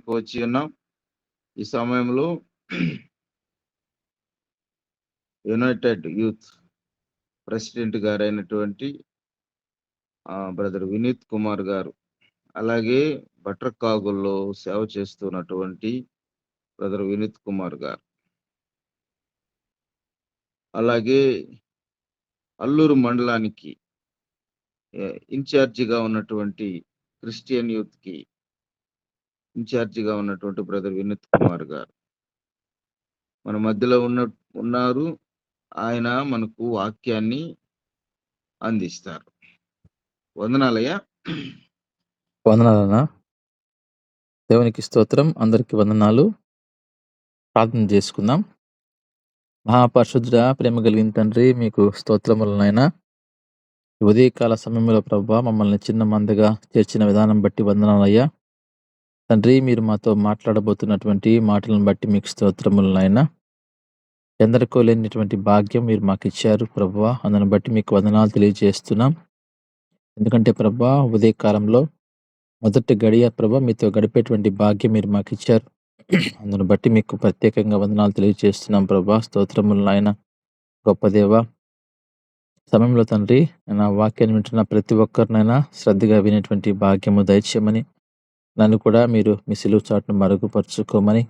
వద్దకు వచ్చి ఉన్నాం. ఈ సమయంలో యునైటెడ్ యూత్ ప్రెసిడెంట్ గారైనటువంటి బ్రదర్ వినీత్ కుమార్ గారు, అలాగే బట్రకాగుల్లో సేవ చేస్తున్నటువంటి బ్రదర్ వినీత్ కుమార్ గారు, అలాగే అల్లూరు మండలానికి ఇన్ఛార్జిగా ఉన్నటువంటి క్రిస్టియన్ యూత్ కి ఇన్ఛార్జిగా ఉన్నటువంటి బ్రదర్ వినీత్ కుమార్ గారు మన మధ్యలో ఉన్నారు. ఆయన మనకు వాక్యాన్ని అందిస్తారు. వందనాలయ్యా. వందనాలన్నా. దేవునికి స్తోత్రం. అందరికి వందనాలు. ప్రార్థన చేసుకుందాం. మహాపరిశుద్ధుడా, ప్రేమ కలిగిన తండ్రి, మీకు స్తోత్రములనైనా. ఉదయకాల సమయంలో ప్రభువా మమ్మల్ని చిన్న మందగా చేర్చిన విధానం బట్టి వందనాలయ్యా. తండ్రి, మీరు మాతో మాట్లాడబోతున్నటువంటి మాటలను బట్టి మీకు స్తోత్రములనైనా. ఎందరికో లేనిటువంటి భాగ్యం మీరు మాకు ఇచ్చారు ప్రభువా, అందుని బట్టి మీకు వందనాలు తెలియజేస్తున్నాం. ఎందుకంటే ప్రభువా, ఉదయకాలంలో మొదటి గడియ ప్రభా మీతో గడిపేటువంటి భాగ్యం మీరు మాకు ఇచ్చారు. అందును బట్టి మీకు ప్రత్యేకంగా వందనాలు తెలియజేస్తున్నాం ప్రభా. స్తోత్రములు నాయన. గొప్ప దేవ, సమయంలో తండ్రి నా వాక్యాన్ని వింటున్న ప్రతి ఒక్కరినైనా శ్రద్ధగా వినేటువంటి భాగ్యము దయచేయమని, నన్ను కూడా మీరు మీ సిలువ చాటును మరుగుపరుచుకోమని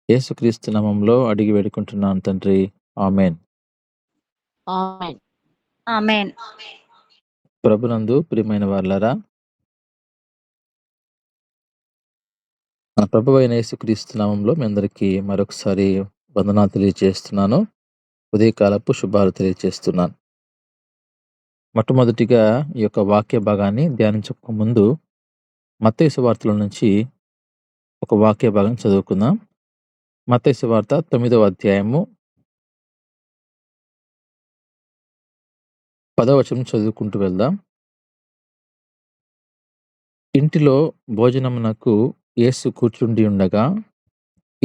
యేసుక్రీస్తు నామములో అడిగి వేడుకుంటున్నాను తండ్రి. ఆమేన్. ప్రభునందు ప్రియమైన వారలారా, మన ప్రభువైన అయిన యేసుక్రీస్తు నామంలో మీ అందరికీ మరొకసారి వందనాలు తెలియజేస్తున్నాను. ఉదయకాలపు శుభాలు తెలియజేస్తున్నాను. మొట్టమొదటిగా ఈ యొక్క వాక్య భాగాన్ని ధ్యానించక ముందు మత్తయి సువార్తల నుంచి ఒక వాక్య భాగం చదువుకుందాం. మత్తయి సువార్త 9వ అధ్యాయము 10వ వచనం చదువుకుంటూ వెళ్దాం. ఇంటిలో భోజనమునకు యేసు కూర్చుండి ఉండగా,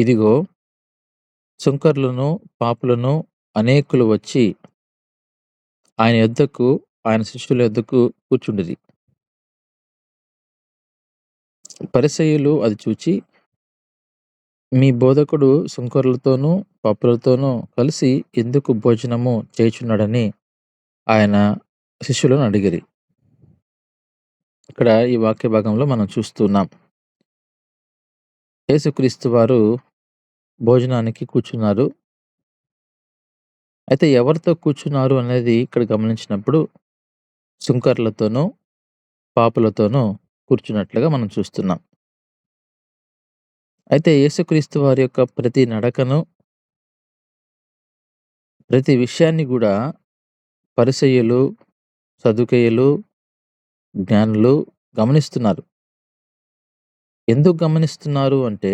ఇదిగో సుంకరులను పాపులను అనేకులు వచ్చి ఆయన యొద్దకు, ఆయన శిష్యుల యొద్దకు కూర్చుండిరి. పరిసయ్యులు అది చూచి, మీ బోధకుడు సుంకరులతోనూ పాపులతోనూ కలిసి ఎందుకు భోజనము చేయుచున్నాడని ఆయన శిష్యులను అడిగిరి. ఇక్కడ ఈ వాక్య భాగంలో మనం చూస్తున్నాం, యేసుక్రీస్తు వారు భోజనానికి కూర్చున్నారు. అయితే ఎవరితో కూర్చున్నారు అనేది ఇక్కడ గమనించినప్పుడు సుంకర్లతోనూ పాపులతోనూ కూర్చున్నట్లుగా మనం చూస్తున్నాం. అయితే యేసుక్రీస్తు వారి యొక్క ప్రతి నడకను, ప్రతి విషయాన్ని కూడా పరిసయ్యులు, సదుకేయులు, జ్ఞానులు గమనిస్తున్నారు. ఎందుకు గమనిస్తున్నారు అంటే,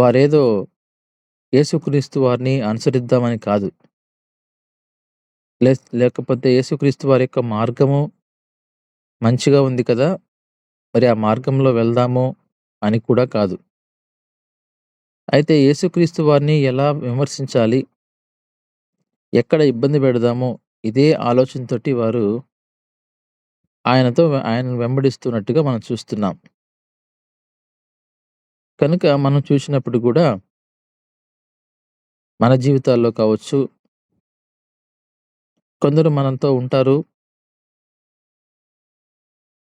వారేదో యేసుక్రీస్తు వారిని అనుసరిద్దామని కాదు, లేకపోతే యేసుక్రీస్తు వారి యొక్క మార్గము మంచిగా ఉంది కదా, మరి ఆ మార్గంలో వెళ్దాము అని కూడా కాదు. అయితే యేసుక్రీస్తు వారిని ఎలా విమర్శించాలి, ఎక్కడ ఇబ్బంది పెడదాము, ఇదే ఆలోచనతోటి వారు ఆయనను వెంబడిస్తున్నట్టుగా మనం చూస్తున్నాం. కనుక మనం చూసినప్పుడు కూడా మన జీవితాల్లో కావచ్చు, కొందరు మనతో ఉంటారు.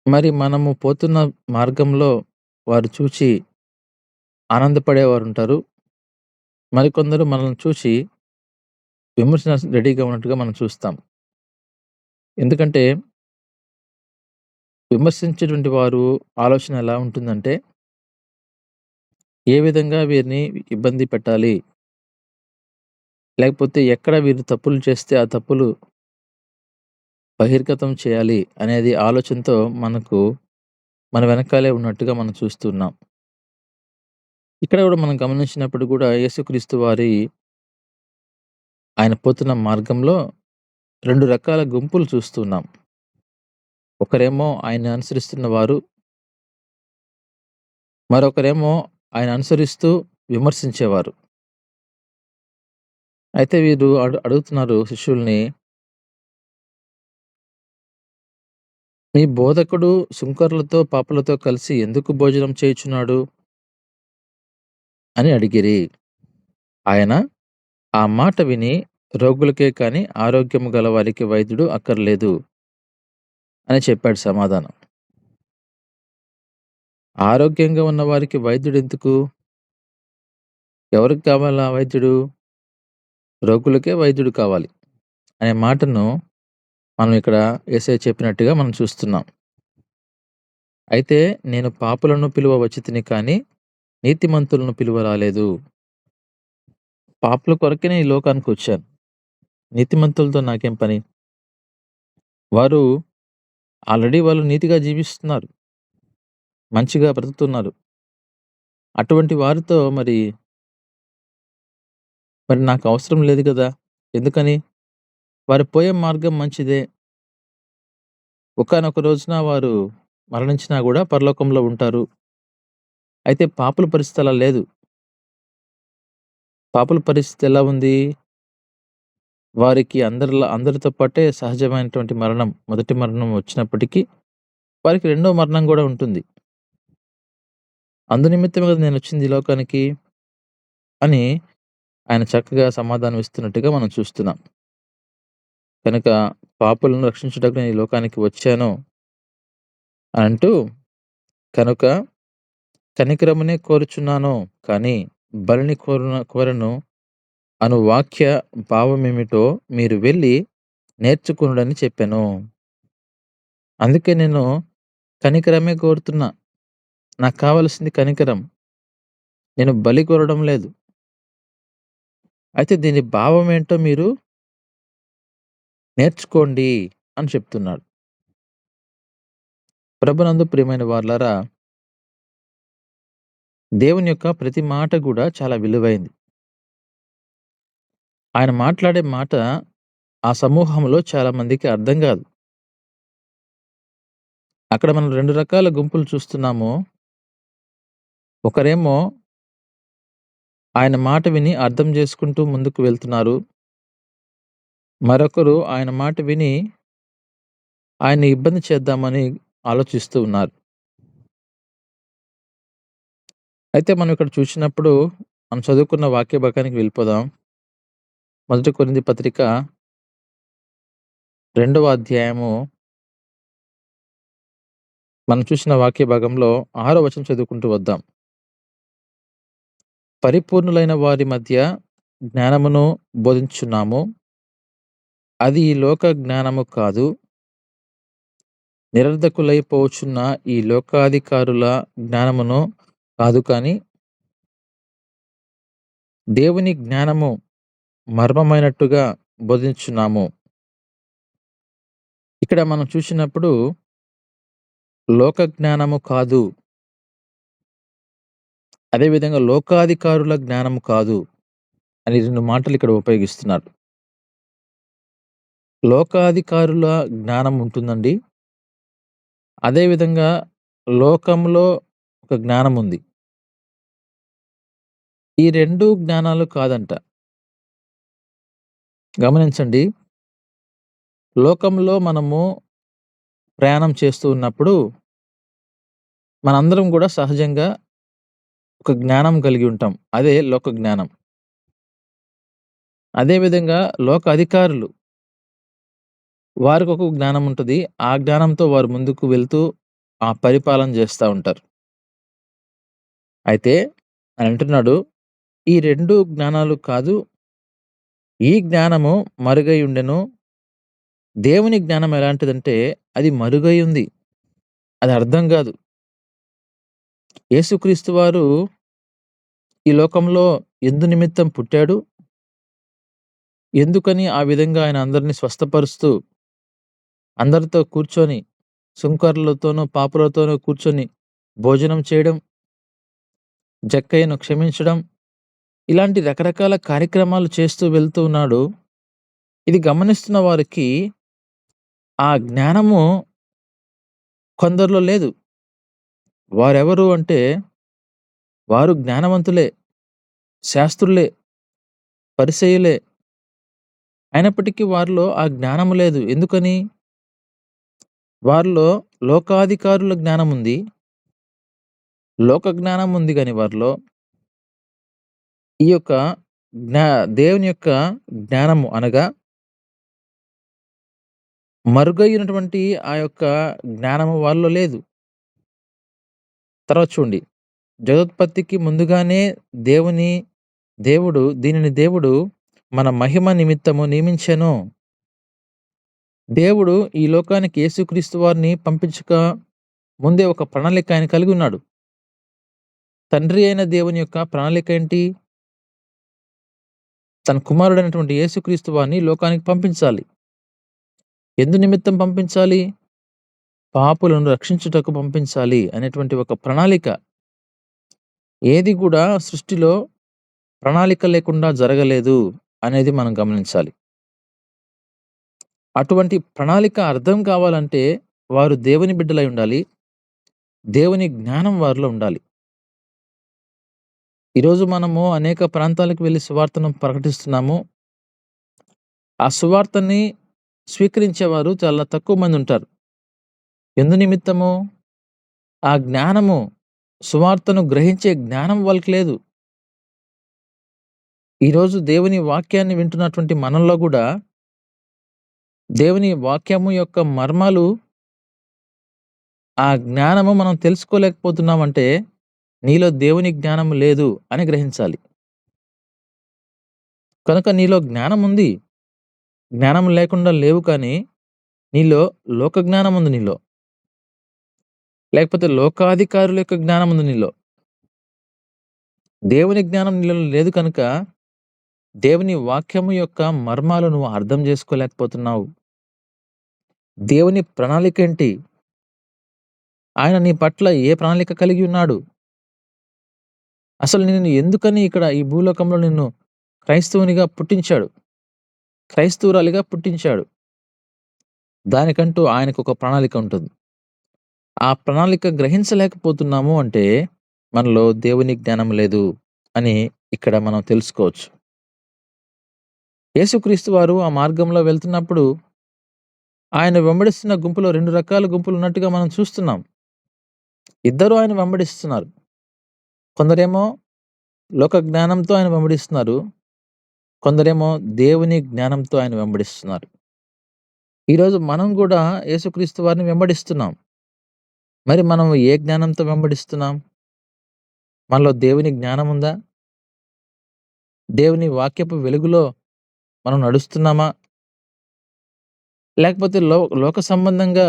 మరి మనము పోతున్న మార్గంలో వారు చూచి ఆనందపడేవారు ఉంటారు. మరికొందరు మనల్ని చూసి విమర్శన రెడీగా ఉన్నట్టుగా మనం చూస్తాం. ఎందుకంటే విమర్శించేటువంటి వారు ఆలోచన ఎలా ఉంటుందంటే, ఏ విధంగా వీరిని ఇబ్బంది పెట్టాలి, లేకపోతే ఎక్కడ వీరు తప్పులు చేస్తే ఆ తప్పులు బహిర్గతం చేయాలి అనేది ఆలోచనతో మన వెనకాలే ఉన్నట్టుగా మనం చూస్తున్నాం. ఇక్కడ కూడా మనం గమనించినప్పుడు కూడా యేసుక్రీస్తు వారి ఆయన పోతున్న మార్గంలో 2 రకాల గుంపులు చూస్తున్నాం. ఒకరేమో ఆయన అనుసరిస్తున్న వారు, మరొకరేమో ఆయన అనుసరిస్తూ విమర్శించేవారు. అయితే వీరు అడుగుతున్నారు శిష్యుల్ని, మీ బోధకుడు సుంకరులతో, పాపులతో కలిసి ఎందుకు భోజనం చేయుచున్నాడు అని అడిగిరి. ఆయన ఆ మాట విని, రోగులకే కాని ఆరోగ్యము గల వారికి వైద్యుడు అక్కర్లేదు అని చెప్పాడు సమాధానం. ఆరోగ్యంగా ఉన్న వారికి వైద్యుడెందుకు? ఎవరికి కావాలా వైద్యుడు? రోగులకే వైద్యుడు కావాలి అనే మాటను మనం ఇక్కడ యేసయ్య చెప్పినట్టుగా మనం చూస్తున్నాం. అయితే నేను పాపులను పిలువ వచ్చితిని కానీ నీతిమంతులను పిలువ రాలేదు. పాపుల కొరకే నేను ఈ లోకానికొచ్చాను. నీతిమంతులతో నాకేం పని? వారు వాళ్ళు నీతిగా జీవిస్తున్నారు. మంచిగా బ్రతుకుతున్నారు. అటువంటి వారితో మరి నాకు అవసరం లేదు గదా! ఎందుకని? వారు పోయే మార్గం మంచిదే. ఒకానొక రోజున వారు మరణించినా గూడా పరలోకంలో ఉంటారు. అయితే పాపుల పరిస్థితి అలా లేదు. పాపుల పరిస్థితి ఎలా ఉంది? వారికి అందరితో పాటే సహజమైనటువంటి మరణం, మొదటి మరణం వచ్చినప్పటికీ వారికి రెండో మరణం గూడా ఉంటుంది. అందునిమిత్తమే గదా నేనొచ్చింది ఈ లోకానికి అని ఆయన చక్కగా సమాధానం ఇస్తున్నట్టుగా మనం చూస్తున్నాం. కనుక పాపులను రక్షించుటకు నేను ఈ లోకానికి వచ్చాను అనంటూ, కనుక కనికరమునే కోరుచున్నాను కానీ బలిని కోరను అను వాక్య భావమేమిటో మీరు వెళ్ళి నేర్చుకొనుడని చెప్పాను. అందుకే నేను కనికరమే కోరుతున్నా. నాకు కావాల్సింది కనికరం. నేను బలి కోరడం లేదు. అయితే దీని భావమేంటో మీరు నేర్చుకోండి అని చెప్తున్నాడు. ప్రభునందు ప్రియమైన వారలారా, దేవుని యొక్క ప్రతి మాట గూడా చాలా విలువైంది. ఆయన మాట్లాడే మాట ఆ సమూహంలో చాలా మందికి అర్థం గాదు. అక్కడ మనం 2 రకాల గుంపులు చూస్తున్నాము. ఒకరేమో ఆయన మాట విని అర్థం చేసుకుంటూ ముందుకు వెళ్తున్నారు. మరొకరు ఆయన మాట విని ఆయన్ని ఇబ్బంది చేద్దామని ఆలోచిస్తూ ఉన్నారు. అయితే మనం ఇక్కడ చూసినప్పుడు మనం చదువుకున్న వాక్య భాగానికి వెళ్ళిపోదాం. మొదటి కొరింథీ పత్రిక 2వ అధ్యాయము మనం చూసిన వాక్య భాగంలో 6వ వచనం చదువుకుంటూ వద్దాం. పరిపూర్ణులైన వారి మధ్య జ్ఞానమును బోధించుచున్నాము. అది ఈ లోక జ్ఞానము కాదు. నిరర్ధకులైపోవచ్చున్న ఈ లోకాధికారుల జ్ఞానమును కాదు కానీ, దేవుని జ్ఞానము మర్మమైనట్టుగా బోధించుచున్నాము. ఇక్కడ మనం చూసినప్పుడు లోక జ్ఞానము కాదు. అదేవిధంగా లోకాధికారుల జ్ఞానము కాదు అని 2 మాటలు ఇక్కడ ఉపయోగిస్తున్నారు. లోకాధికారుల జ్ఞానం ఉంటుందండి. అదేవిధంగా లోకంలో ఒక జ్ఞానం ఉంది. ఈ 2 జ్ఞానాలు కాదంట. గమనించండి. లోకంలో మనము ప్రయాణం చేస్తూ ఉన్నప్పుడు మనందరం గూడా సహజంగా ఒక జ్ఞానం కలిగి ఉంటాం. అదే లోక జ్ఞానం. అదేవిధంగా లోక అధికారులు వారికొక జ్ఞానం ఉంటది. ఆ జ్ఞానంతో వారు ముందుకు వెళ్తూ పరిపాలన చేస్తా ఉంటారు. అయితే ఆయన అంటున్నాడు, ఈ 2 జ్ఞానాలు కాదు. ఈ జ్ఞానము మరుగై ఉండెను. దేవుని జ్ఞానం ఎలాంటిదంటే అది మరుగై ఉంది. అది అర్థం గాదు. యేసుక్రీస్తు వారు ఈ లోకంలో ఎందు నిమిత్తం పుట్టాడు? ఎందుకని ఆ విధంగా ఆయన అందరిని స్వస్థపరుస్తూ, అందరితో కూర్చొని, సుంకరులతోనూ, పాపులతోనూ కూర్చొని భోజనం చేయడం, జక్కయ్యను క్షమించడం, ఇలాంటి రకరకాల కార్యక్రమాలు చేస్తూ వెళ్తూ ఉన్నాడు. ఇది గమనిస్తున్న వారికి ఆ జ్ఞానము కొందరిలో లేదు. వారెవరు అంటే వారు జ్ఞానవంతులే, శాస్త్రులే, పరిసయ్యులే. అయినప్పటికీ వారిలో ఆ జ్ఞానము లేదు. ఎందుకని? వారిలో లోకాధికారుల జ్ఞానముంది. లోక జ్ఞానముంది గాని వారిలో ఈ యొక్క జ్ఞా దేవుని యొక్క జ్ఞానము అనగా మరుగైనటువంటి ఆ యొక్క జ్ఞానము వాళ్ళలో లేదు. తర్వాత చూడండి. జగదుత్పత్తికి ముందుగానే దీనిని దేవుడు మన మహిమ నిమిత్తము నియమించెను. దేవుడు ఈ లోకానికి యేసుక్రీస్తు వారిని పంపించక ముందే ఒక ప్రణాళిక ఆయన కలిగి ఉన్నాడు. తండ్రి అయిన దేవుని యొక్క ప్రణాళిక ఏంటి? తన కుమారుడైనటువంటి యేసుక్రీస్తు వారిని లోకానికి పంపించాలి. ఎందు నిమిత్తం పంపించాలి? పాపులను రక్షించుటకు పంపించాలి అనేటువంటి ఒక ప్రణాళిక. ఏది కూడా సృష్టిలో ప్రణాళిక లేకుండా జరగలేదు అనేది మనం గమనించాలి. అటువంటి ప్రణాళిక అర్థం కావాలంటే వారు దేవుని బిడ్డలై ఉండాలి. దేవుని జ్ఞానం వారిలో ఉండాలి. ఈరోజు మనము అనేక ప్రాంతాలకు వెళ్లి సువార్తను ప్రకటిస్తున్నాము. ఆ సువార్తని స్వీకరించేవారు చాలా తక్కువ మంది ఉంటారు. ఎందు నిమిత్తము? ఆ జ్ఞానము, సువార్తను గ్రహించే జ్ఞానం వాళ్ళకి లేదు. ఈరోజు దేవుని వాక్యాన్ని వింటున్నటువంటి మనలో కూడా దేవుని వాక్యము యొక్క మర్మాలు, ఆ జ్ఞానము మనం తెలుసుకోలేకపోతున్నామంటే నీలో దేవుని జ్ఞానం లేదు అని గ్రహించాలి. కనుక నీలో జ్ఞానం ఉంది. జ్ఞానం లేకుండా లేవు, కానీ నీలో లోక జ్ఞానం ఉంది నీలో. లేకపోతే లోకాధికారుల యొక్క జ్ఞానం ఉంది నీలో. దేవుని జ్ఞానం నీలో లేదు కనుక దేవుని వాక్యము యొక్క మర్మాలు నువ్వు అర్థం చేసుకోలేకపోతున్నావు. దేవుని ప్రణాళిక ఏంటి? ఆయన నీ పట్ల ఏ ప్రణాళిక కలిగి ఉన్నాడు? అసలు నిన్ను ఎందుకని ఇక్కడ ఈ భూలోకంలో నిన్ను క్రైస్తవునిగా పుట్టించాడు? క్రైస్తవురాలిగా పుట్టించాడు. దానికంటూ ఆయనకు ఒక ప్రణాళిక ఉంటుంది. ఆ ప్రణాళిక గ్రహించలేకపోతున్నాము అంటే మనలో దేవుని జ్ఞానం లేదు అని ఇక్కడ మనం తెలుసుకోవచ్చు. యేసుక్రీస్తు వారు ఆ మార్గంలో వెళ్తున్నప్పుడు ఆయన వెంబడిస్తున్న గుంపులో 2 రకాల గుంపులు ఉన్నట్టుగా మనం చూస్తున్నాం. ఇద్దరు ఆయన వెంబడిస్తున్నారు. కొందరేమో లోక జ్ఞానంతో ఆయన వెంబడిస్తున్నారు. కొందరేమో దేవుని జ్ఞానంతో ఆయన వెంబడిస్తున్నారు. ఈరోజు మనం కూడా యేసుక్రీస్తు వారిని వెంబడిస్తున్నాం. మరి మనం ఏ జ్ఞానంతో వెంబడిస్తున్నాం? మనలో దేవుని జ్ఞానం ఉందా? దేవుని వాక్యపు వెలుగులో మనం నడుస్తున్నామా? లేకపోతే లోక సంబంధంగా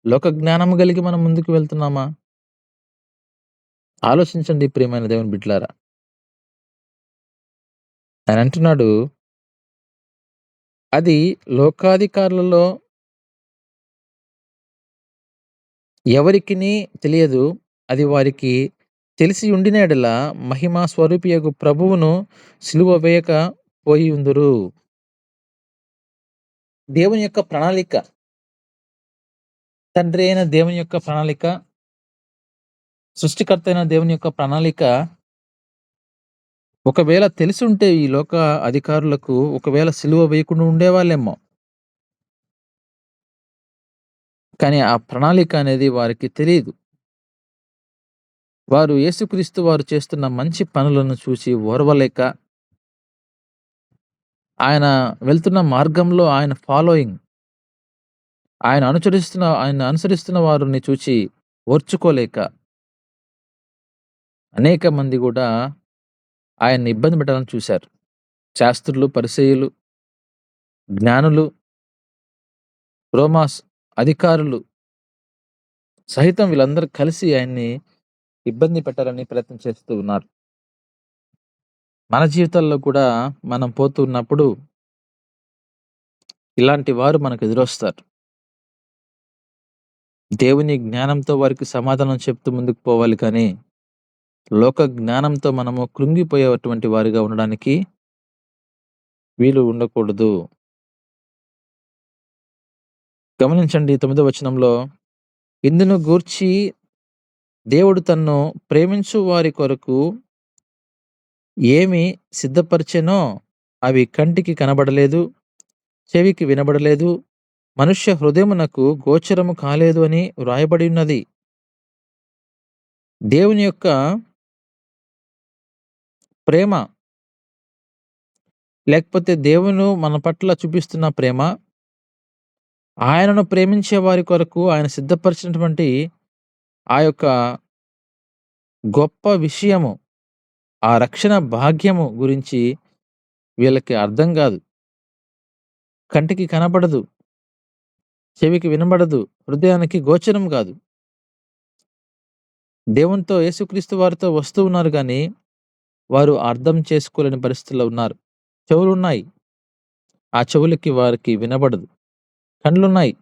లోక జ్ఞానము కలిగి మనం ముందుకు వెళ్తున్నామా? ఆలోచించండి ప్రియమైన దేవుని బిడ్డలారా. ఆయన అంటున్నాడు, అది లోకాధికారులలో ఎవరికిని తెలియదు. అది వారికి తెలిసి ఉండిన యెడల మహిమా స్వరూపియగు ప్రభువును సిలువ వేయక పోయియుందురు. దేవుని యొక్క ప్రణాళిక, తండ్రి అయిన దేవుని యొక్క ప్రణాళిక, సృష్టికర్త అయిన దేవుని యొక్క ప్రణాళిక ఒకవేళ తెలిసి ఉంటే ఈ లోక అధికారులకు ఒకవేళ సిలువ వేయకుండా ఉండేవాళ్ళేమో. కానీ ఆ ప్రణాళిక అనేది వారికి తెలీదు. వారు యేసుక్రీస్తు వారు చేస్తున్న మంచి పనులను చూసి ఓర్వలేక, ఆయన వెళ్తున్న మార్గంలో ఆయన ఫాలోయింగ్, ఆయన అనుసరిస్తున్న వారిని చూచి ఓర్చుకోలేక అనేక మంది కూడా ఆయన్ని ఇబ్బంది పెట్టాలని చూశారు. శాస్త్రులు, పరిసయ్యులు, జ్ఞానులు, రోమాస్ అధికారులు సహితం వీళ్ళందరూ కలిసి ఆయన్ని ఇబ్బంది పెట్టాలని ప్రయత్నం చేస్తూ ఉన్నారు. మన జీవితాల్లో కూడా మనం పోతూ ఉన్నప్పుడు ఇలాంటి వారు మనకు ఎదురొస్తారు. దేవుని జ్ఞానంతో వారికి సమాధానం చెప్తూ ముందుకు పోవాలి, కానీ లోక జ్ఞానంతో మనము కృంగిపోయేటువంటి వారిగా ఉండడానికి వీలు ఉండకూడదు. గమనించండి 9వ వచనంలో, ఇందును గూర్చి దేవుడు తన్ను ప్రేమించు వారి కొరకు ఏమి సిద్ధపరిచెనో అవి కంటికి కనబడలేదు, చెవికి వినబడలేదు, మనుష్య హృదయమునకు గోచరము కాలేదు అని వ్రాయబడి ఉన్నది. దేవుని యొక్క ప్రేమ, లేకపోతే దేవుడు మన పట్ల చూపిస్తున్న ప్రేమ, ఆయనను ప్రేమించే వారి కొరకు ఆయన సిద్ధపరిచినటువంటి ఆ యొక్క గొప్ప విషయము, ఆ రక్షణ భాగ్యము గురించి వీళ్ళకి అర్థం కాదు. కంటికి కనబడదు, చెవికి వినబడదు, హృదయానికి గోచరం కాదు. దేవునితో, యేసుక్రీస్తు వారితో వస్తూ ఉన్నారు కానీ వారు అర్థం చేసుకోలేని పరిస్థితుల్లో ఉన్నారు. చెవులున్నాయి, ఆ చెవులకి వారికి వినబడదు. కళ్ళున్నాయి,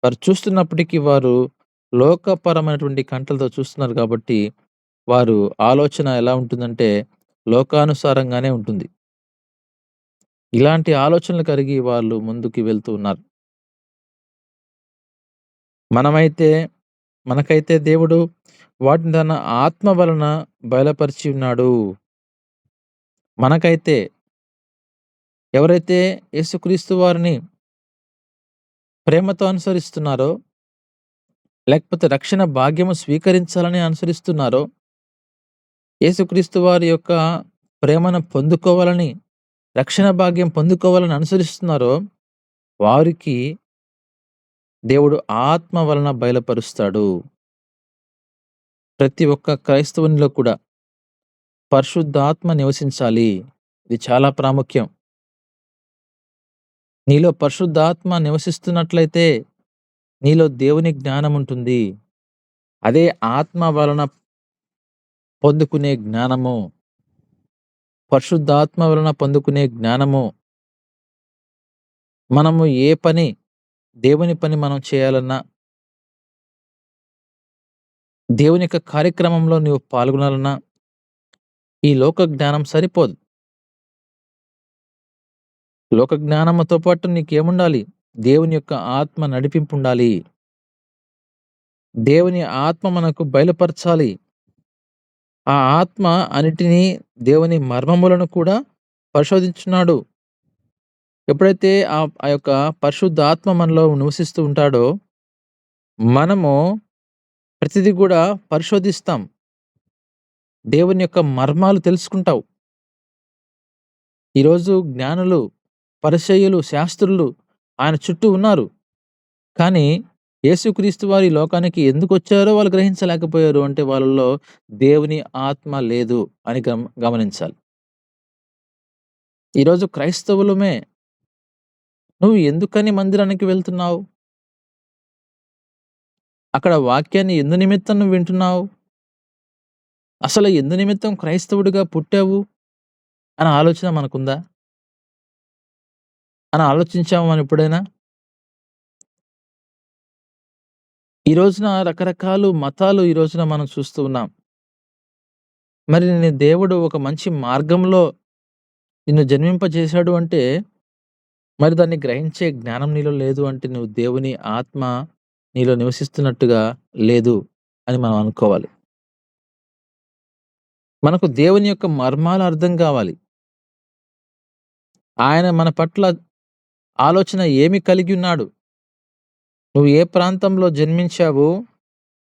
వారు చూస్తున్నప్పటికీ వారు లోకపరమైనటువంటి కంట్లతో చూస్తున్నారు కాబట్టి వారు ఆలోచన ఎలా ఉంటుందంటే లోకానుసారంగానే ఉంటుంది. ఇలాంటి ఆలోచనలు కలిగి వాళ్ళు ముందుకు వెళ్తూ ఉన్నారు. మనకైతే దేవుడు వాటిని తన ఆత్మ వలన బయలుపరిచి ఉన్నాడు. మనకైతే ఎవరైతే యేసుక్రీస్తు వారిని ప్రేమతో అనుసరిస్తున్నారో, లేకపోతే రక్షణ భాగ్యము స్వీకరించాలని అనుసరిస్తున్నారో, యేసుక్రీస్తు వారి యొక్క ప్రేమను పొందుకోవాలని, రక్షణ భాగ్యం పొందుకోవాలని అనుసరిస్తున్నారో, వారికి దేవుడు ఆత్మ వలన బయలుపరుస్తాడు. ప్రతి ఒక్క క్రైస్తవునిలో కూడా పరిశుద్ధాత్మ నివసించాలి. ఇది చాలా ప్రాముఖ్యం. నీలో పరిశుద్ధాత్మ నివసిస్తున్నట్లయితే నీలో దేవుని జ్ఞానం ఉంటుంది. అదే ఆత్మ వలన పొందుకునే జ్ఞానము. పరిశుద్ధాత్మ వలన పొందుకునే జ్ఞానము. మనము ఏ పని, దేవుని పని మనం చేయాలన్నా, దేవుని యొక్క కార్యక్రమంలో నీవు పాల్గొనాలన్నా ఈ లోక జ్ఞానం సరిపోదు. లోక జ్ఞానముతో పాటు నీకేముండాలి? దేవుని యొక్క ఆత్మ నడిపింపు ఉండాలి. దేవుని ఆత్మ మనకు బయలుపరచాలి. ఆ ఆత్మ అన్నిటినీ, దేవుని మర్మములను కూడా పరిశోధించున్నాడు. ఎప్పుడైతే ఆ యొక్క పరిశుద్ధ ఆత్మ మనలో నివసిస్తూ ఉంటాడో, మనము ప్రతిదీ కూడా పరిశోధిస్తాం. దేవుని యొక్క మర్మాలు తెలుసుకుంటావు. ఈరోజు జ్ఞానులు, పరిసయ్యులు, శాస్త్రులు ఆయన చుట్టూ ఉన్నారు. కానీ యేసుక్రీస్తు వారు ఈ లోకానికి ఎందుకొచ్చారో వాళ్ళు గ్రహించలేకపోయారు. అంటే వాళ్ళలో దేవుని ఆత్మ లేదు అని గమనించాలి. ఈరోజు క్రైస్తవులమే నువ్వు ఎందుకని మందిరానికి వెళ్తున్నావు? అక్కడ వాక్యాన్ని ఎందు నిమిత్తం నువ్వు వింటున్నావు? అసలు ఎందు నిమిత్తం క్రైస్తవుడిగా పుట్టావు అనే ఆలోచన మనకుందా? అని ఆలోచించామా మనం ఎప్పుడైనా? ఈ రోజున రకరకాల మతాలు ఈ రోజున మనం చూస్తూ ఉన్నాం. మరి నీ దేవుడు ఒక మంచి మార్గంలో నిన్ను జన్మింపజేశాడు అంటే, మరి దాన్ని గ్రహించే జ్ఞానం నీలో లేదు అంటే, నువ్వు దేవుని ఆత్మ నీలో నివసిస్తున్నట్టుగా లేదు అని మనం అనుకోవాలి. మనకు దేవుని యొక్క మర్మాలు అర్థం కావాలి. ఆయన మన పట్ల ఆలోచన ఏమి కలిగి ఉన్నాడు? నువ్వు ఏ ప్రాంతంలో జన్మించావో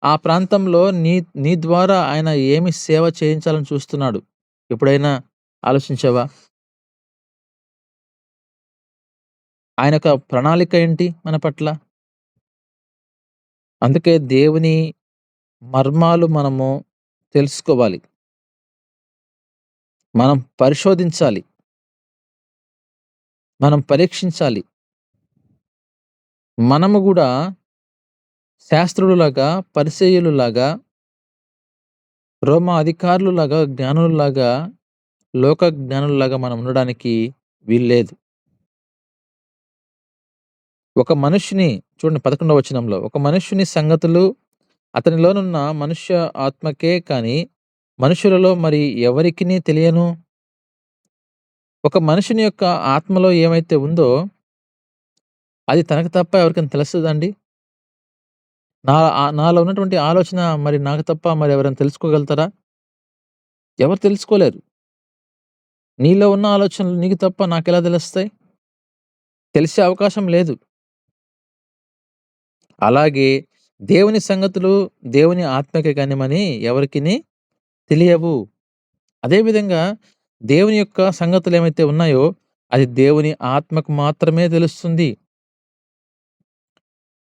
ఆ ప్రాంతంలో నీ ద్వారా ఆయన ఏమి సేవ చేయించాలని చూస్తున్నాడు? ఎప్పుడైనా ఆలోచించావా? ఆయన యొక్క ప్రణాళిక ఏంటి మన పట్ల? అందుకే దేవుని మర్మాలు మనము తెలుసుకోవాలి. మనం పరిశోధించాలి. మనం పరీక్షించాలి. మనము గూడా శాస్త్రులులాగా, పరిసయ్యులులాగా, రోమా అధికారులులాగా, జ్ఞానులలాగా, లోక జ్ఞానులలాగా మనం ఉండడానికి వీల్లేదు. ఒక మనుష్యుని చూడండి 11వ వచనంలో, ఒక మనుష్యుని సంగతులు అతనిలోనున్న మనుష్య ఆత్మకే కాని మనుషులలో మరి ఎవరికిని తెలియను. ఒక మనుషుని యొక్క ఆత్మలో ఏమైతే ఉందో అది తనకు తప్ప ఎవరికైనా తెలుస్తదండి? నాలో ఉన్నటువంటి ఆలోచన మరి నాకు తప్ప మరి ఎవరైనా తెలుసుకోగలుగుతారా? ఎవరు తెలుసుకోలేరు. నీలో ఉన్న ఆలోచనలు నీకు తప్ప నాకెలా తెలుస్తాయి? తెలిసే అవకాశం లేదు. అలాగే దేవుని సంగతులు దేవుని ఆత్మకే కానిమని ఎవరికిని తెలియవు. అదే విధంగా దేవుని యొక్క సంగతులేమైతే ఉన్నాయో అది దేవుని ఆత్మకు మాత్రమే తెలుస్తుంది.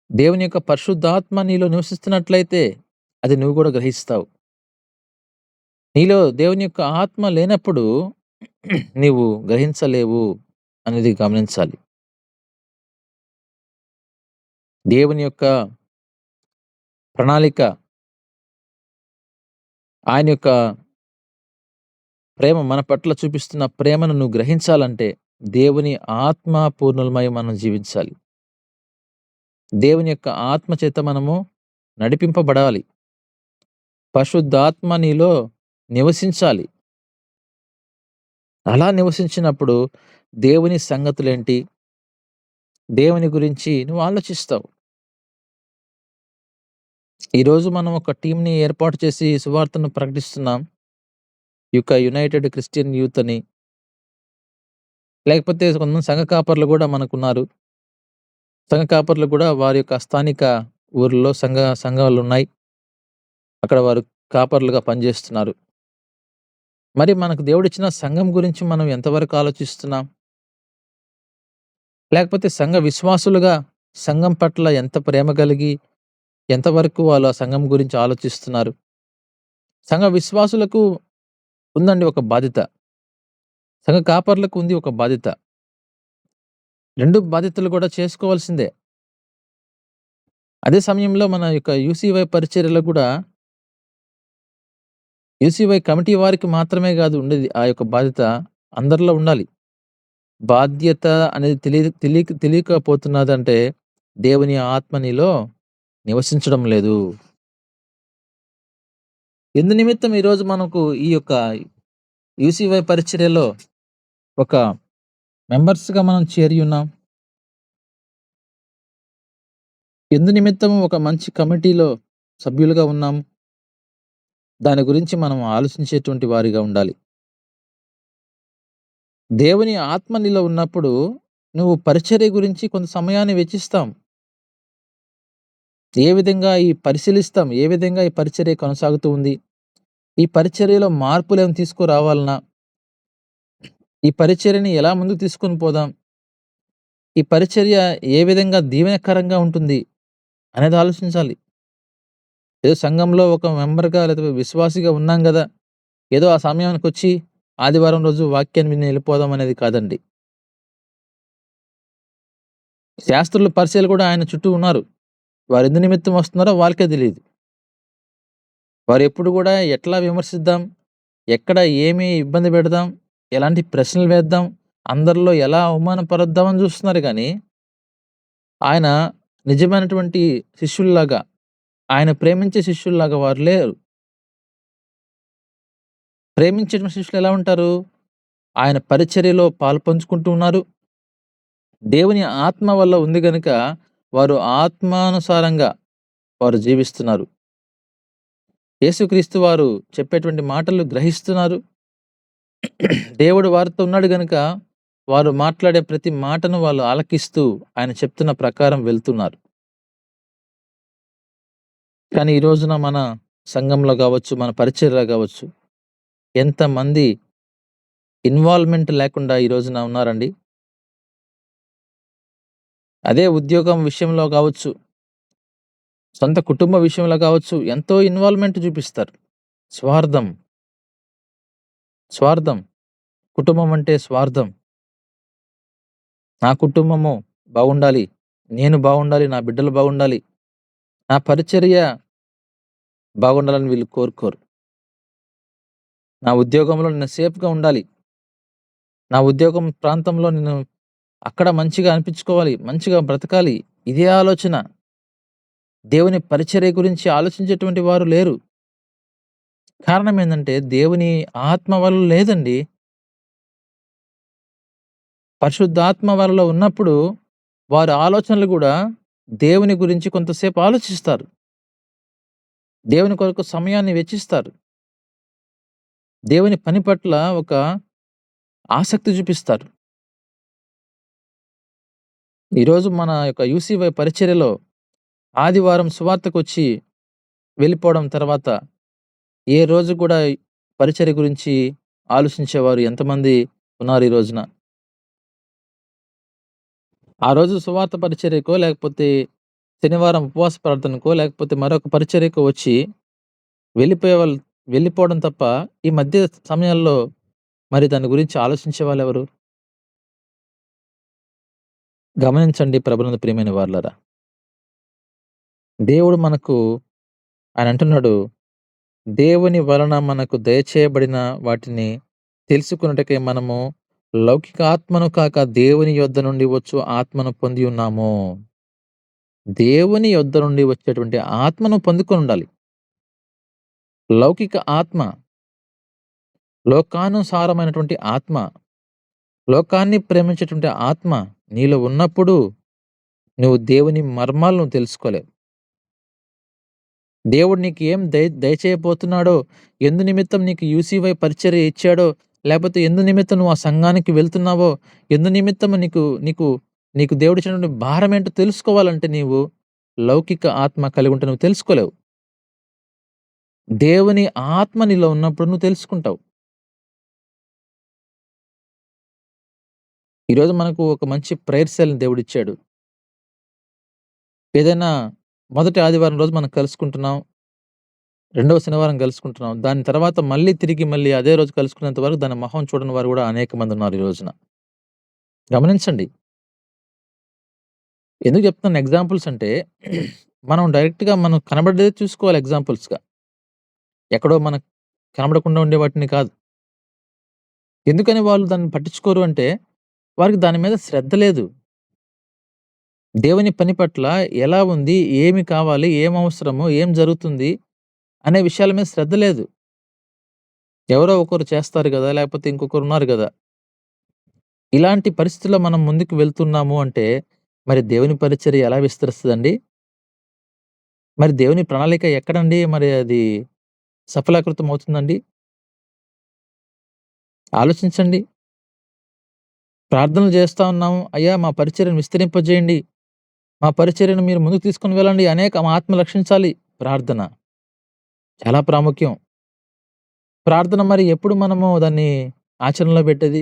దేవుని యొక్క పరిశుద్ధాత్మ నీలో నివసిస్తున్నట్లయితే అది నువ్వు కూడా గ్రహిస్తావు. నీలో దేవుని యొక్క ఆత్మ లేనప్పుడు నీవు గ్రహించలేవు అనేది గమనించాలి. దేవుని యొక్క ప్రణాళిక, ఆయన యొక్క ప్రేమ మన పట్ల చూపిస్తున్న ప్రేమను నువ్వు గ్రహించాలంటే దేవుని ఆత్మ పూర్ణులమై మనం జీవించాలి. దేవుని యొక్క ఆత్మ చేత మనము నడిపింపబడాలి. పరిశుద్ధాత్మ నీలో నివసించాలి. అలా నివసించినప్పుడు దేవుని సంగతులేంటి, దేవుని గురించి నువ్వు ఆలోచిస్తావు. ఈరోజు మనం ఒక టీంని ఏర్పాటు చేసి సువార్తను ప్రకటిస్తున్నాం. ఈ యొక్క యునైటెడ్ క్రిస్టియన్ యూత్ అని. లేకపోతే కొంతమంది సంఘ కాపర్లు కూడా మనకున్నారు. సంఘ కాపర్లు కూడా వారి యొక్క స్థానిక ఊర్లో సంఘాలున్నాయి. అక్కడ వారు కాపర్లుగా పనిచేస్తున్నారు. మరి మనకు దేవుడిచ్చిన సంఘం గురించి మనం ఎంతవరకు ఆలోచిస్తున్నాం? లేకపోతే సంఘ విశ్వాసులుగా సంఘం పట్ల ఎంత ప్రేమ కలిగి, ఎంతవరకు వాళ్ళు ఆ సంఘం గురించి ఆలోచిస్తున్నారు? సంఘ విశ్వాసులకు ఉందండి ఒక బాధ్యత. సంఘ కాపర్లకు ఉంది ఒక బాధ్యత. 2 బాధ్యతలు కూడా చేసుకోవాల్సిందే. అదే సమయంలో మన యొక్క యూసీవై పరిచర్యలో కూడా యూసీవై కమిటీ వారికి మాత్రమే కాదు ఉండేది ఆ యొక్క బాధ్యత. అందరిలో ఉండాలి. బాధ్యత అనేది తెలియకపోతున్నదంటే దేవుని ఆత్మ నీలో నివసించడం లేదు. ఎందు నిమిత్తం ఈరోజు మనకు ఈ యొక్క యూసీవై పరిచర్యలో ఒక మెంబర్స్‌గా మనం చేరి ఉన్నాం. ఎందు నిమిత్తం ఒక మంచి కమిటీలో సభ్యులుగా ఉన్నాం. దాని గురించి మనం ఆలోచించేటువంటి వారిగా ఉండాలి. దేవుని ఆత్మ నీలో ఉన్నప్పుడు నువ్వు పరిచర్య గురించి కొంత సమయాన్ని వెచ్చిస్తాం. ఏ విధంగా పరిశీలిస్తాం. ఏ విధంగా ఈ పరిచర్య కొనసాగుతూ ఉంది. ఈ పరిచర్యలో మార్పులేమైనా తీసుకురావాలనా? ఈ పరిచర్యని ఎలా ముందుకు తీసుకొని పోదాం? ఈ పరిచర్య ఏ విధంగా దీవెనకరంగా ఉంటుంది అనేది ఆలోచించాలి. ఏదో సంఘంలో ఒక మెంబర్‌గా లేకపోతే విశ్వాసిగా ఉన్నాం గదా! ఏదో ఆ సమయానికొచ్చి ఆదివారం రోజు వాక్యాన్ని విని వెళ్ళిపోదాం అనేది కాదండి. శాస్త్రులు, పరిసయ్యులు కూడా ఆయన చుట్టూ ఉన్నారు. వారు ఎందు నిమిత్తం వస్తున్నారో వాళ్ళకే తెలీదు. వారెప్పుడు కూడా ఎట్లా విమర్శిద్దాం? ఎక్కడ ఏమి ఇబ్బంది పెడదాం? ఎలాంటి ప్రశ్నలు వేద్దాం? అందరిలో ఎలా అవమానపరుద్దామని చూస్తున్నారు గానీ, ఆయన నిజమైనటువంటి శిష్యుల్లాగా, ఆయన ప్రేమించే శిష్యుల్లాగా వారు లేరు. ప్రేమించిన శిష్యులు ఎలా ఉంటారు? ఆయన పరిచర్యలో పాలుపంచుకుంటూ ఉన్నారు. దేవుని ఆత్మ వల్ల ఉంది గనుక వారు ఆత్మానుసారంగా వారు జీవిస్తున్నారు. యేసుక్రీస్తు వారు చెప్పేటువంటి మాటలు గ్రహిస్తున్నారు. దేవుడు వారితో ఉన్నాడు గనుక వారు మాట్లాడే ప్రతి మాటను వాళ్ళు ఆలకిస్తూ ఆయన చెప్తున్న ప్రకారం వెళ్తున్నారు. కానీ ఈ రోజున మన సంఘంలో గావచ్చు, మన పరిచర్యలో గావచ్చు, ఎంతమంది ఇన్వాల్వ్‌మెంట్ లేకుండా ఈ రోజున ఉన్నారండి. అదే ఉద్యోగం విషయంలో గావచ్చు, సొంత కుటుంబ విషయంలో గావచ్చు, ఎంతో ఇన్వాల్వ్‌మెంట్ చూపిస్తారు. స్వార్థం. స్వార్థం. కుటుంబం అంటే స్వార్థం. నా కుటుంబము బాగుండాలి. నేను బాగుండాలి. నా బిడ్డలు బాగుండాలి. నా పరిచర్య బాగుండాలని వీళ్ళు కోరుకోరు. నా ఉద్యోగంలో నేను సేఫ్‌గా ఉండాలి. నా ఉద్యోగం ప్రాంతంలో నేను అక్కడ మంచిగా అనిపించుకోవాలి. మంచిగా బ్రతకాలి. ఇదే ఆలోచన. దేవుని పరిచర్య గురించి ఆలోచించేటువంటి వారు లేరు. కారణం ఏందంటే దేవుని ఆత్మ వాళ్ళలో లేదండి. పరిశుద్ధాత్మ వాళ్ళలో ఉన్నప్పుడు వారి ఆలోచనలు గూడా దేవుని గురించి కొంతసేపు ఆలోచిస్తారు. దేవుని కొరకు సమయాన్ని వెచ్చిస్తారు. దేవుని పని పట్ల ఒక ఆసక్తి చూపిస్తారు. ఈరోజు మన యొక్క యూసీవై పరిచర్యలో ఆదివారం సువార్తకొచ్చి వెళ్ళిపోవడం తర్వాత ఏ రోజు కూడా పరిచర్య గురించి ఆలోచించేవారు ఎంతమంది ఉన్నారు ఈ రోజున? ఆ రోజు సువార్త పరిచర్యకో, లేకపోతే శనివారం ఉపవాస ప్రార్థనకో, లేకపోతే మరొక పరిచర్యకో వచ్చి వెళ్ళిపోయేవాళ్ళు వెళ్ళిపోవడం తప్ప, ఈ మధ్య సమయాల్లో మరి దాని గురించి ఆలోచించే వాళ్ళెవరు? గమనించండి ప్రభునందు ప్రియమైన వారలారా. దేవుడు మనకు ఆయన అంటున్నాడు, దేవుని వలన మనకు దయచేయబడిన వాటిని తెలుసుకొనుటకై మనము లౌకిక ఆత్మను కాక దేవుని యొద్ద నుండి వచ్చు ఆత్మను పొంది ఉన్నాము. దేవుని యొద్ద నుండి వచ్చేటువంటి ఆత్మను పొందుకొని ఉండాలి. లౌకిక ఆత్మ, లోకానుసారమైనటువంటి ఆత్మ, లోకాన్ని ప్రేమించేటువంటి ఆత్మ నీలో ఉన్నప్పుడు నువ్వు దేవుని మర్మాలను తెలుసుకోలేవు. దేవుడు నీకు ఏం దయచేయబోతున్నాడో, ఎందు నిమిత్తం నీకు యూసీవై పరిచర్య ఇచ్చాడో, లేకపోతే ఎందు నిమిత్తం నువ్వు ఆ సంఘానికి వెళ్తున్నావో, ఎందు నిమిత్తం నీకు నీకు నీకు దేవుడిచ్చినటువంటి భారం ఏంటో తెలుసుకోవాలంటే నీవు లౌకిక ఆత్మ కలిగి ఉంటే నువ్వు తెలుసుకోలేవు. దేవుని ఆత్మ నీలో ఉన్నప్పుడు నువ్వు తెలుసుకుంటావు. ఈరోజు మనకు ఒక మంచి ప్రేయర్ సెల్‌ని దేవుడిచ్చాడు. ఏదైనా మొదటి ఆదివారం రోజు మనం కలుసుకుంటున్నాం. రెండవ శనివారం కలుసుకుంటున్నాం. దాని తర్వాత మళ్ళీ అదే రోజు కలుసుకునేంత వరకు దాని మొహం చూడని వారు కూడా అనేక మంది ఉన్నారు ఈ రోజున. గమనించండి. ఎందుకు చెప్తున్నాను ఎగ్జాంపుల్స్ అంటే, మనం డైరెక్ట్‌గా మనం కనబడేదే చూసుకోవాలి ఎగ్జాంపుల్స్‌గా. ఎక్కడో మనకు కనబడకుండా ఉండే వాటిని కాదు. ఎందుకని వాళ్ళు దాన్ని పట్టించుకోరు అంటే, వారికి దాని మీద శ్రద్ధ లేదు. దేవుని పని పట్ల ఎలా ఉంది? ఏమి కావాలి? ఏం అవసరము? ఏం జరుగుతుంది? అనే విషయాల మీద శ్రద్ధ లేదు. ఎవరో ఒకరు చేస్తారు గదా! లేకపోతే ఇంకొకరున్నారు గదా! ఇలాంటి పరిస్థితుల్లో మనం ముందుకు వెళ్తున్నాము అంటే, మరి దేవుని పరిచర్య ఎలా విస్తరిస్తదండి? మరి దేవుని ప్రణాళిక ఎక్కడండి మరి అది సఫలీకృతం అవుతుందండి? ఆలోచించండి. ప్రార్థనలు చేస్తా ఉన్నాము. అయ్యా! మా పరిచర్యను విస్తరింపజేయండి. మా పరిచర్యను మీరు ముందుకు తీసుకొని వెళ్ళండి. అనేక ఆత్మలు రక్షించాలి. ప్రార్థన చాలా ప్రాముఖ్యం. ప్రార్థన మరి ఎప్పుడు మనము దాన్ని ఆచరణలో పెట్టేది?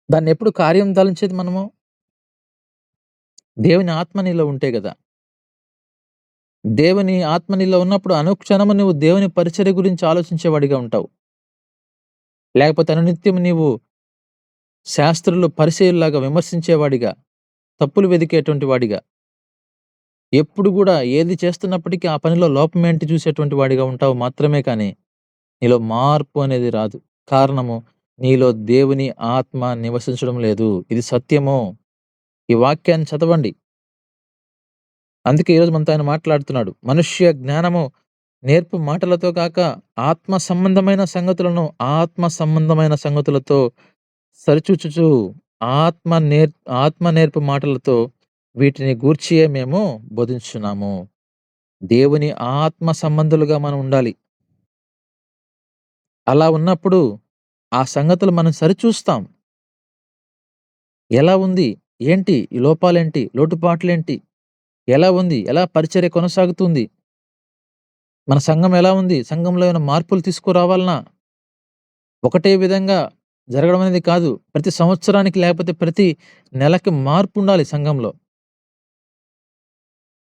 దాన్నెప్పుడు కార్యం తలంచేది మనము? దేవుని ఆత్మ నీలో ఉంటే గదా! దేవుని ఆత్మ నీలో ఉన్నప్పుడు అనుక్షణము నువ్వు దేవుని పరిచర్య గురించి ఆలోచించేవాడిగా ఉంటావు. లేకపోతే అనునిత్యం నీవు శాస్త్రులు, పరిసయ్యుల్లాగా విమర్శించేవాడిగా, తప్పులు వెదికేటువంటి వాడిగా, ఎప్పుడు గూడా ఏది చేస్తున్నప్పటికీ ఆ పనిలో లోపమేంటి చూసేటువంటి వాడిగా ఉంటావు మాత్రమే కానీ, నీలో మార్పు అనేది రాదు. కారణము నీలో దేవుని ఆత్మ నివసించడం లేదు. ఇది సత్యము. ఈ వాక్యాన్ని చదవండి. అందుకే ఈరోజు మనతో ఆయన మాట్లాడుతున్నాడు. మనుష్య జ్ఞానము నేర్పు మాటలతో కాక ఆత్మ సంబంధమైన సంగతులతో సరిచూచుచు ఆత్మ నేర్ ఆత్మ నేర్పు మాటలతో వీటిని గూర్చియే మేము బోధించుచున్నాము. దేవుని ఆత్మ సంబంధులుగా మనం ఉండాలి. అలా ఉన్నప్పుడు ఆ సంగతులు మనం సరిచూస్తాం. ఎలా ఉంది? ఏంటి? ఈ లోపాలేంటి? లోటుపాట్లేంటి? ఎలా ఉంది? ఎలా పరిచర్య కొనసాగుతుంది? మన సంఘం ఎలా ఉంది? సంఘంలో ఏమైనా మార్పులు తీసుకురావాలనా? ఒకటే విధంగా జరగడం అనేది కాదు. ప్రతి సంవత్సరానికి లేకపోతే ప్రతి నెలకి మార్పుండాలి సంఘంలో.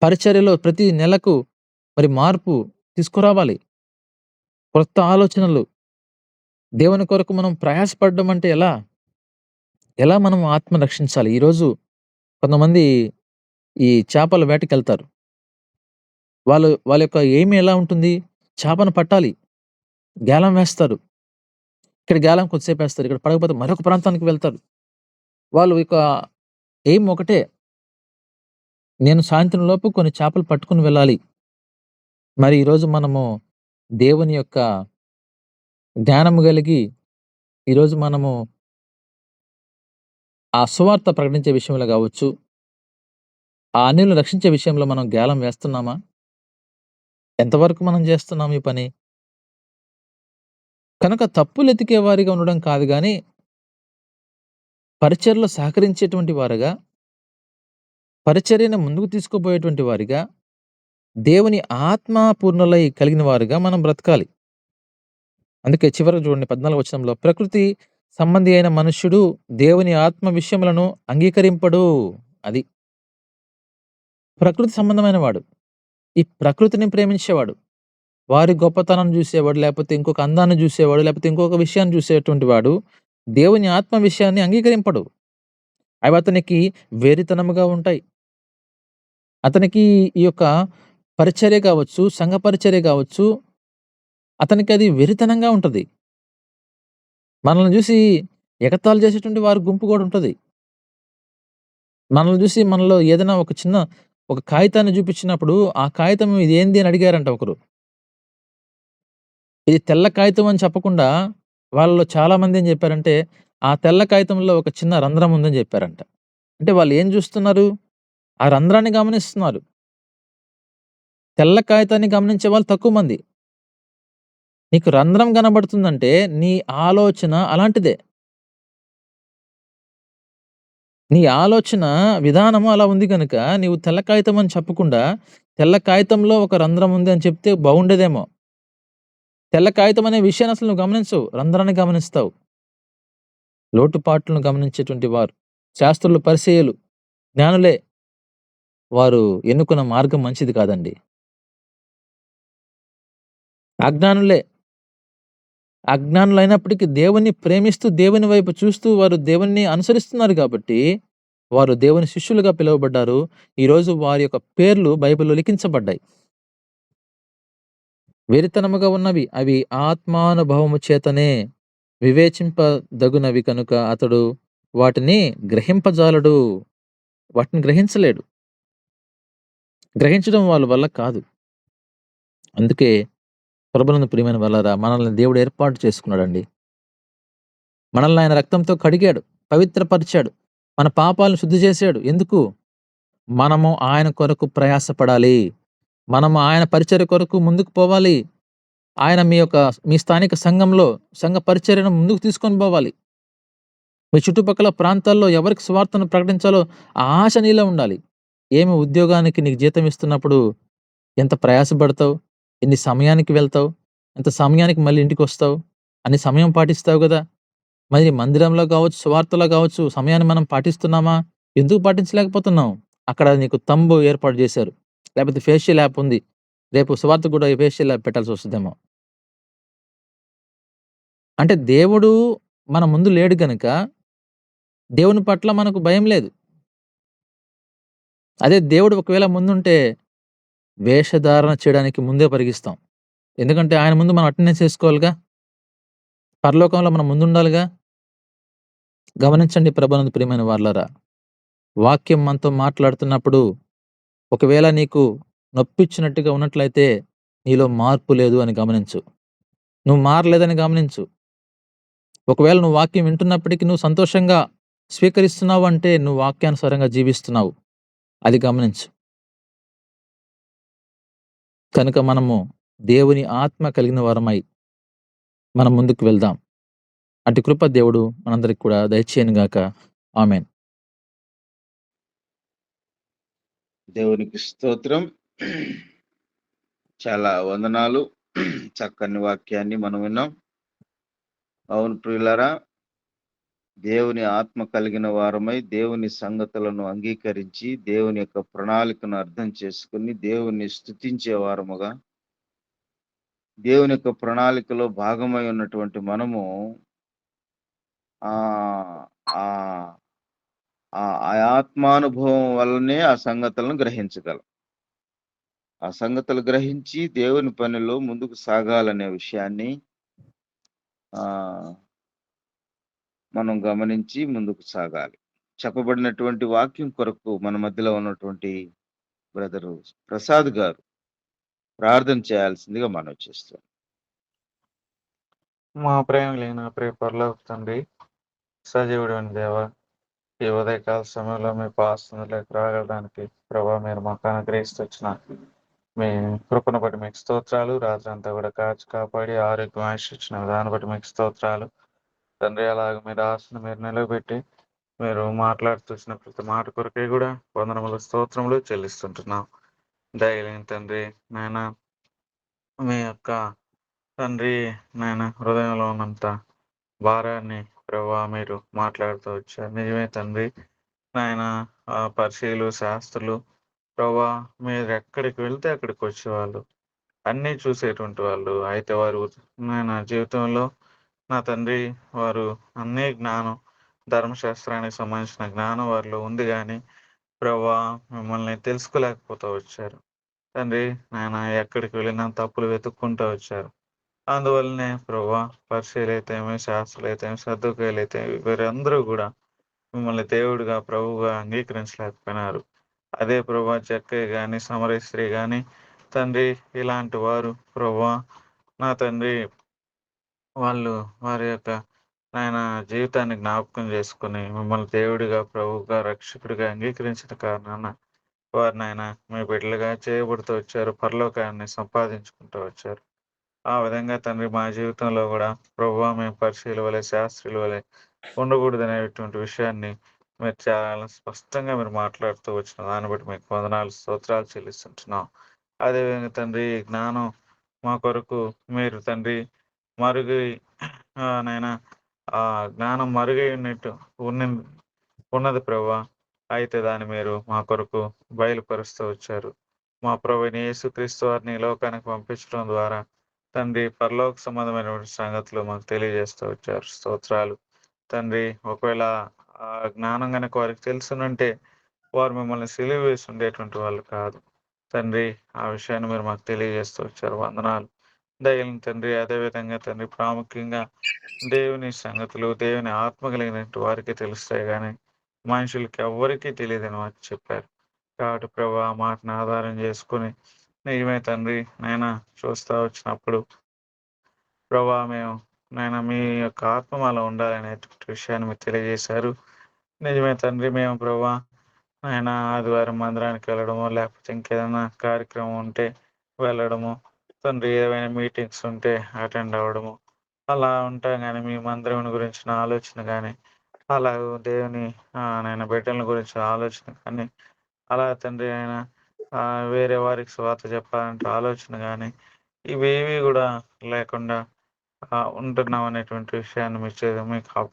పరిచర్యలో ప్రతి నెలకు మరి మార్పు తీసుకురావాలి. కొత్త ఆలోచనలు. దేవుని కొరకు మనం ప్రయాసపడడం అంటే ఎలా? ఎలా మనం ఆత్మను రక్షించాలి? ఈరోజు కొంతమంది ఈ చేపల వేటకెళ్తారు. వాళ్ళ యొక్క ఎయిమ్ ఎలా ఉంటుంది? చేపను పట్టాలి. గేలం వేస్తారు. ఇక్కడ గేలం కొద్దిసేపేస్తారు. ఇక్కడ పడకపోతే మరొక ప్రాంతానికి వెళ్తారు. వాళ్ళు యొక్క ఎయిమ్ ఒకటే. నేను సాయంత్రం లోపు కొన్ని చేపలు పట్టుకొని వెళ్ళాలి. మరి ఈరోజు మనము దేవుని యొక్క జ్ఞానము కలిగి ఈరోజు మనము ఆ సువార్త ప్రకటించే విషయంలో గావచ్చు, ఆ అన్యులను రక్షించే విషయంలో మనం గేలం వేస్తున్నామా? ఎంతవరకు మనం చేస్తున్నాం ఈ పని? కనుక తప్పులెతికే వారిగా ఉండడం కాదు గానీ, పరిచర్యలో సహకరించేటువంటి వారుగా, పరిచర్యను ముందుకు తీసుకుపోయేటువంటి వారిగా, దేవుని ఆత్మ పూర్ణులై కలిగిన వారుగా మనం బ్రతకాలి. అందుకే చివరగా చూడండి 14వ వచనంలో, ప్రకృతి సంబంధి అయిన మనుష్యుడు దేవుని ఆత్మ విషయములను అంగీకరింపడు. అది. ప్రకృతి సంబంధమైన వాడు. ఈ ప్రకృతిని ప్రేమించేవాడు. వారి గొప్పతనం జూసేవాడు, లేపోతే ఇంకొక అందాన్ని జూసేవాడు, లేపోతే ఇంకొక విషయాన్ని జూసేటువంటి వాడు దేవుని ఆత్మ విషయాన్ని అంగీకరింపడు. అవి అతనికి వెర్రితనముగా ఉంటాయి. అతనికి ఈ యొక్క పరిచర్య కావచ్చు, సంఘ పరిచర్య కావచ్చు, అతనికి అది వెర్రితనంగా ఉంటది. మనల్ని జూసి ఎగతాళి చేసేటువంటి వారి గుంపు గూడా ఉంటది. మనల్ని జూసి మనలో ఏదైనా ఒక చిన్న ఒక కాగితాన్ని జూపించినప్పుడు, ఆ కాగితం ఇదేంది అని అడిగారంట ఒకరు. ఇది తెల్ల కాగితం అని చెప్పకుండా, వాళ్ళలో చాలామంది ఏం జెప్పారంటే, ఆ తెల్ల కాగితంలో ఒక చిన్న రంధ్రం ఉందని జెప్పారంట. అంటే వాళ్ళు ఏం జూస్తున్నారు? ఆ రంధ్రాన్ని గమనిస్తున్నారు. తెల్ల కాగితాన్ని గమనించే వాళ్ళు తక్కువ మంది. నీకు రంధ్రం కనబడుతుందంటే, నీ ఆలోచన అలాంటిదే. నీ ఆలోచన విధానము అలా ఉంది గనక, నీవు తెల్ల కాగితం అని చెప్పకుండా, తెల్ల కాగితంలో ఒక రంధ్రం ఉంది అని చెప్తే బాగుండేదేమో. తెల్ల కాగితం అనే విషయాన్ని అసలు నువ్వు గమనించవు. రంధ్రాన్ని గమనిస్తావు. లోటుపాట్లను గమనించేటువంటి వారు, శాస్త్రులు, పరిసయ్యులు, జ్ఞానులే. వారు ఎన్నుకున్న మార్గం మంచిది కాదండి. అజ్ఞానులే. అజ్ఞానులైనప్పటికీ దేవుణ్ణి ప్రేమిస్తూ, దేవుని వైపు చూస్తూ వారు దేవుణ్ణి అనుసరిస్తున్నారు కాబట్టి, వారు దేవుని శిష్యులుగా పిలువబడ్డారు. ఈరోజు వారి యొక్క పేర్లు బైబిల్‌లో లిఖించబడ్డాయి. వెరితనముగా ఉన్నవి. అవి ఆత్మానుభవము చేతనే వివేచింపదగునవి కనుక అతడు వాటిని గ్రహింపజాలడు. వాటిని గ్రహించలేడు. గ్రహించడం వాళ్ళ వల్ల కాదు. అందుకే ప్రభునందు ప్రియమైన వాళ్ళారా, మనల్ని దేవుడు ఏర్పాటు చేసుకున్నాడండి. మనల్ని ఆయన రక్తంతో కడిగాడు, పవిత్రపరిచాడు, మన పాపాలను శుద్ధి చేశాడు. ఎందుకు? మనము ఆయన కొరకు ప్రయాసపడాలి. మనము ఆయన పరిచర్య కొరకు ముందుకు పోవాలి. ఆయన మీ స్థానిక సంఘంలో సంఘ పరిచర్యను ముందుకు తీసుకొని పోవాలి. మీ చుట్టుపక్కల ప్రాంతాల్లో ఎవరికి సువార్తను ప్రకటించాలో ఆ ఆశ నీలో ఉండాలి. ఏమి ఉద్యోగానికి నీకు జీతం ఇస్తున్నప్పుడు ఎంత ప్రయాసపడతావు? ఎన్ని సమయానికి వెళ్తావు? ఎంత సమయానికి మళ్ళీ ఇంటికొస్తావు? అన్ని సమయం పాటిస్తావు గదా! మరి మందిరంలో గావచ్చు, సువార్తలో గావచ్చు సమయాన్ని మనం పాటిస్తున్నామా? ఎందుకు పాటించలేకపోతున్నాం? అక్కడ నీకు తంబు ఏర్పాటు జేశారు. లేపోతే ఫేషియల్ యాప్ ఉంది. రేపు సువార్తకు గూడా ఈ ఫేషియల్ యాప్ పెట్టాల్సొస్తదేమో. అంటే దేవుడు మన ముందు లేడు గనక, దేవుని పట్ల మనకు భయం లేదు. అదే దేవుడు ఒకవేళ ముందుంటే, వేషధారణ చేయడానికి ముందే పరిగిస్తాం. ఎందుకంటే ఆయన ముందు మనం అటెండెన్స్ ఏసుకోవాలిగా. పరలోకంలో మనం ముందుండాలిగా. గమనించండి ప్రభునందు ప్రియమైన వారలారా. వాక్యం మనతో మాట్లాడుతున్నప్పుడు, ఒకవేళ నీకు నొప్పిచ్చినట్టుగా ఉన్నట్లయితే, నీలో మార్పు లేదు అని గమనించు. నువ్వు మారలేదని గమనించు. ఒకవేళ నువ్వు వాక్యం వింటున్నప్పటికీ నువ్వు సంతోషంగా స్వీకరిస్తున్నావు అంటే, నువ్వు వాక్యానుసారంగా జీవిస్తున్నావు. అది గమనించు. కనుక మనము దేవుని ఆత్మ కలిగిన వారమై, మనం ముందుకు వెళ్దాం. అట్టి కృప దేవుడు మనందరికి కూడా దయచేయనుగాక. ఆమేన్. దేవునికి స్తోత్రం. చాలా వందనాలు. చక్కని వాక్యాన్ని మనం విన్నాం. అవును ప్రియులారా, దేవుని ఆత్మ కలిగిన వారమై, దేవుని సంగతులను అంగీకరించి, దేవుని యొక్క ప్రణాళికను అర్థం చేసుకుని, దేవుని స్తుతించే వారముగా, దేవుని యొక్క ప్రణాళికలో భాగమై ఉన్నటువంటి మనము ఆహ్, ఆహ్, ఆ ఆత్మానుభవం వల్లనే ఆ సంగతులను గ్రహించగలం. ఆ సంగతులు గ్రహించి దేవుని పనిలో ముందుకు సాగాలనే విషయాన్ని ఆహ్, మనం గమనించి ముందుకు సాగాలి. చెప్పబడినటువంటి వాక్యం కొరకు మన మధ్యలో ఉన్నటువంటి బ్రదరు ప్రసాద్ గారు ప్రార్థన చేయాల్సిందిగా మనవి చేస్తున్నాం. మా ప్రేమ లేని ప్రియ పరలోక తండ్రి, సజీవుడైన దేవా, ఈ ఉదయకాల సమయంలో మీ పాస్తుందిలోకి రాగడానికి ప్రభా మీరు మాకు అనుగ్రహిస్తూ వచ్చిన మీ కృపను బట్టి మీకు స్తోత్రాలు. రాత్రి అంతా కూడా కాచి కాపాడి ఆరోగ్యం ఆశ ఇచ్చిన దాన్ని బట్టి మీకు స్తోత్రాలు తండ్రి. అలాగే మీరు ఆశను మీరు నిలబెట్టి మీరు మాట్లాడుతున్న ప్రతి మాట కొరకే కూడా వందనములు స్తోత్రములు చెల్లిస్తుంటున్నాం. దయలేని తండ్రి నాయన, మీ యొక్క తండ్రి నాయన హృదయంలో ఉన్నంత భారాన్ని ప్రభా మీరు మాట్లాడుతూ వచ్చారు. నిజమే తండ్రి నాయన, పరిచయులు శాస్త్రులు ప్రభా మీరు ఎక్కడికి వెళ్తే అక్కడికి వచ్చేవాళ్ళు, అన్నీ చూసేటువంటి వాళ్ళు. అయితే వారు నాయన జీవితంలో నా తండ్రి వారు అన్నీ జ్ఞానం, ధర్మశాస్త్రానికి సంబంధించిన జ్ఞానం వారిలో ఉంది కానీ ప్రభా మిమ్మల్ని తెలుసుకోలేకపోతూ వచ్చారు. తండ్రి నాయన ఎక్కడికి వెళ్ళినా తప్పులు వెతుక్కుంటూ వచ్చారు. అందువల్లనే ప్రభా పరిచయులైతేమి, శాస్త్రులైతేమి, సద్దుకాయలైతేమి వీరందరూ కూడా మిమ్మల్ని దేవుడిగా, ప్రభువుగా అంగీకరించలేకపోయినారు. అదే ప్రభా జక్కయ్య గాని, సమరయ స్త్రీ గాని తండ్రి ఇలాంటి వారు ప్రభా నా తండ్రి వాళ్ళు వారి యొక్క నాయన జీవితాన్ని జ్ఞాపకం చేసుకొని మిమ్మల్ని దేవుడిగా, ప్రభువుగా, రక్షకుడిగా అంగీకరించిన కారణాన వారు నాయన మీ బిడ్డలుగా చేయబడుతూ వచ్చారు. పరలోకాన్ని సంపాదించుకుంటూ వచ్చారు. ఆ విధంగా తండ్రి మా జీవితంలో కూడా ప్రభువా మేము పరిచయుల వలె, శాస్త్రుల వలె ఉండకూడదనేటువంటి విషయాన్ని మీరు చాలా స్పష్టంగా మీరు మాట్లాడుతూ వచ్చిన దాన్ని బట్టి మీకు వందనాలు, స్తోత్రాలు చెల్లిస్తుంటున్నాం. అదేవిధంగా తండ్రి ఈ జ్ఞానం మా కొరకు మీరు తండ్రి మరుగై నాయన ఆ జ్ఞానం మరుగై ఉన్నది ప్రభువా. అయితే దాన్ని మీరు మా కొరకు బయలుపరుస్తూ వచ్చారు. మా ప్రభువైన యేసుక్రీస్తు వారిని ఈ లోకానికి పంపించడం ద్వారా తండ్రి పరలోక సంబంధమైనటువంటి సంగతులు మాకు తెలియజేస్తూ వచ్చారు. స్తోత్రాలు తండ్రి. ఒకవేళ ఆ జ్ఞానం గనక వారికి తెలుసునంటే వారు మిమ్మల్ని సిలువ వేసి ఉండేటువంటి వాళ్ళు కాదు తండ్రి. ఆ విషయాన్ని మీరు మాకు తెలియజేస్తూ వచ్చారు. వందనాలు. దయలను తండ్రి. అదేవిధంగా తండ్రి ప్రాముఖ్యంగా దేవుని సంగతులు, దేవుని ఆత్మ కలిగినటువంటి వారికి తెలుస్తాయి కానీ మనుషులకి ఎవ్వరికీ తెలియదని వారు చెప్పారు. కాబట్టి ప్రభు ఆ మాటను ఆధారం చేసుకుని నిజమే తండ్రి నాయన చూస్తా వచ్చినప్పుడు ప్రభా మేము నాయన మీ యొక్క ఆత్మ మాలో ఉండాలనేటువంటి విషయాన్ని మీరు తెలియజేశారు. నిజమే తండ్రి. మేము ప్రభా నాయన ఆదివారం మందిరానికి వెళ్ళడము, లేకపోతే ఇంకేదైనా కార్యక్రమం ఉంటే వెళ్ళడము, తండ్రి ఏవైనా మీటింగ్స్ ఉంటే అటెండ్ అవ్వడము, అలా ఉంటాం కానీ మీ మందిరం గురించిన ఆలోచన కానీ, అలా దేవుని నాయన బిడ్డల గురించిన ఆలోచన కానీ, అలా తండ్రి ఆయన వేరే వారికి స్వార్థ చెప్పాలంటే ఆలోచన కానీ ఇవేవి కూడా లేకుండా ఉంటున్నాం అనేటువంటి విషయాన్ని మీకు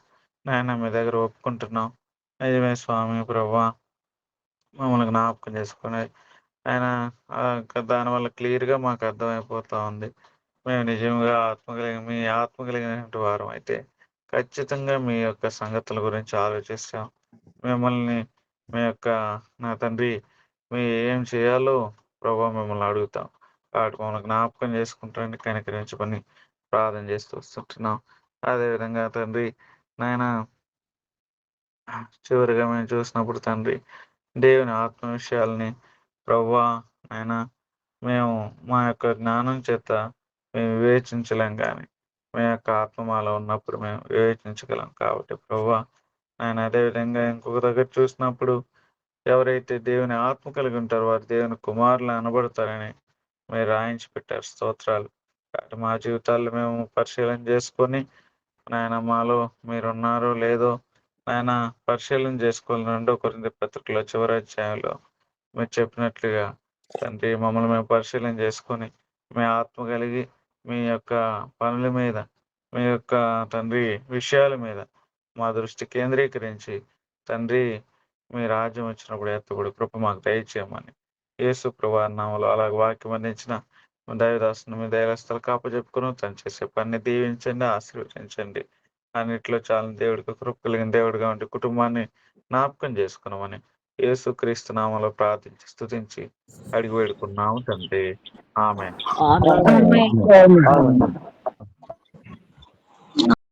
నాయన మీ దగ్గర ఒప్పుకుంటున్నాం. నిజమే స్వామి ప్రభువా, మమ్మల్ని జ్ఞాపకం చేసుకుని ఆయన దానివల్ల క్లియర్గా మాకు అర్థమైపోతా ఉంది. మేము నిజంగా మీ ఆత్మ కలిగినటువంటి వారం అయితే ఖచ్చితంగా మీ యొక్క సంగతుల గురించి ఆలోచిస్తాం. మిమ్మల్ని మీ యొక్క నా తండ్రి మీ ఏం చేయాలో ప్రభావ మిమ్మల్ని అడుగుతాం. కాబట్టి మమ్మల్ని జ్ఞాపకం చేసుకుంటారని కనికరించమని ప్రార్థన చేస్తూ వస్తుంటున్నాం. అదేవిధంగా తండ్రి నాయన చివరిగా మేము చూసినప్పుడు తండ్రి దేవుని ఆత్మ విషయాల్ని ప్రభువా నాయన మేము మా యొక్క జ్ఞానం చేత మేము వివేచించలేం కానీ మీ యొక్క ఆత్మ మాలో ఉన్నప్పుడు మేము వివేచించగలం. కాబట్టి ప్రభువా నాయన అదేవిధంగా ఇంకొక దగ్గర చూసినప్పుడు ఎవరైతే దేవుని ఆత్మ కలిగి ఉంటారో వారు దేవుని కుమారులు అనబడతారని మీరు రాయించి పెట్టారు. స్తోత్రాలు. కాబట్టి మా జీవితాల్లో మేము పరిశీలన చేసుకొని నాయన మాలో మీరున్నారో లేదో నాయన పరిశీలన చేసుకోవాలి. 2 కొరింథీ పత్రికలో చివరి అధ్యాయంలో మీరు చెప్పినట్లుగా తండ్రి మమ్మల్ని మేము పరిశీలన చేసుకొని మీ ఆత్మ కలిగి మీ యొక్క పనుల మీద, మీ యొక్క తండ్రి విషయాల మీద మా దృష్టి కేంద్రీకరించి తండ్రి మీ రాజ్యం వచ్చినప్పుడు ఎత్తబడి కృప మాకు దయచేయమని యేసు ప్రభువారి నామములో అలాగే వాక్యం అందించిన దైవదాసుని మీ దైవస్థలు కాపచెప్పుకుని తను చేసే పని దీవించండి, ఆశీర్వదించండి. అన్నిట్లో చాలా దేవుడికి కృప కలిగిన దేవుడిగా ఉండి కుటుంబాన్ని జ్ఞాపకం చేసుకున్నామని యేసుక్రీస్తు నామములో ప్రార్థించి స్తుతించి అడిగి వేడుకున్నాము తండ్రి. ఆమేన్. ఆమేన్. ఆమేన్.